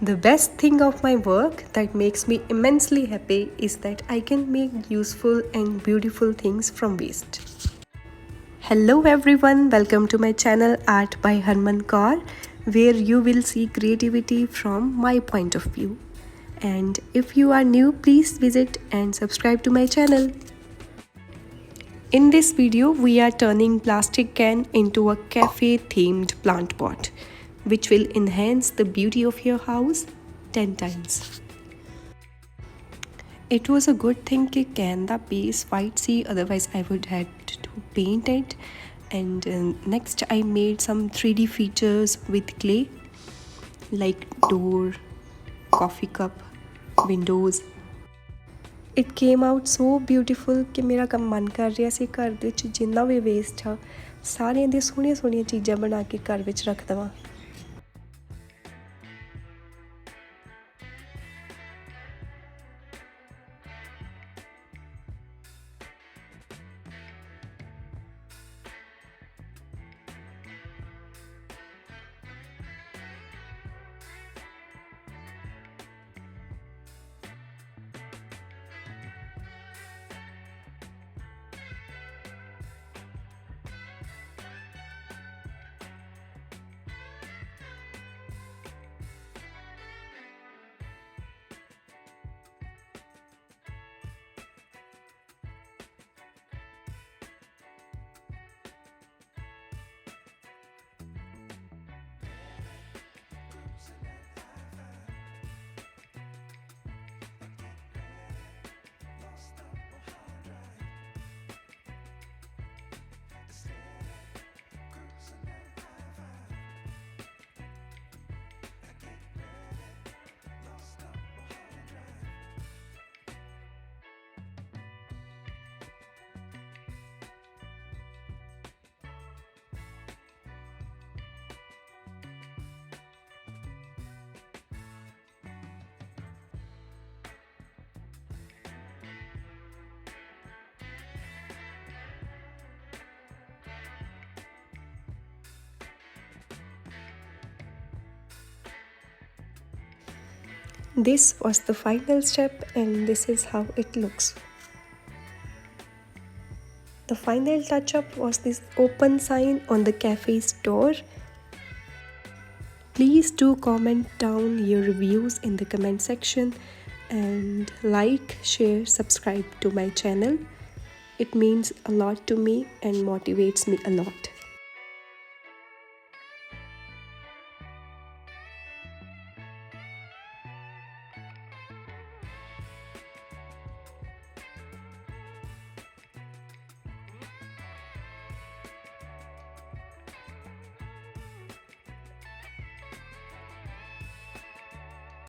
The best thing of my work that makes me immensely happy is that I can make useful and beautiful things from waste. Hello everyone, welcome to my channel Art by Harman Kaur, where you will see creativity from my point of view. And if you are new, please visit and subscribe to my channel. In this video, we are turning plastic can into a cafe themed plant pot, which will enhance the beauty of your house 10 times. It was a good thing कि can the base white see, otherwise I would had to paint it. And next I made some 3D features with clay like door, coffee cup, windows. It came out so beautiful कि मेरा मन कर ਰਿਹਾ ਸੀ ਘਰ ਦੇ ਵਿੱਚ ਜਿੰਨਾ ਵੀ waste ਆ ਸਾਰਿਆਂ ਦੀਆਂ ਸੋਹਣੀਆਂ ਸੋਹਣੀਆਂ ਚੀਜ਼ਾਂ ਬਣਾ ਕੇ ਘਰ ਵਿੱਚ ਰੱਖ ਦਵਾਂ. This was the final step and this is how it looks. The final touch-up was this open sign on the cafe's door. Please do comment down your reviews in the comment section and like, share, subscribe to my channel. It means a lot to me and motivates me a lot.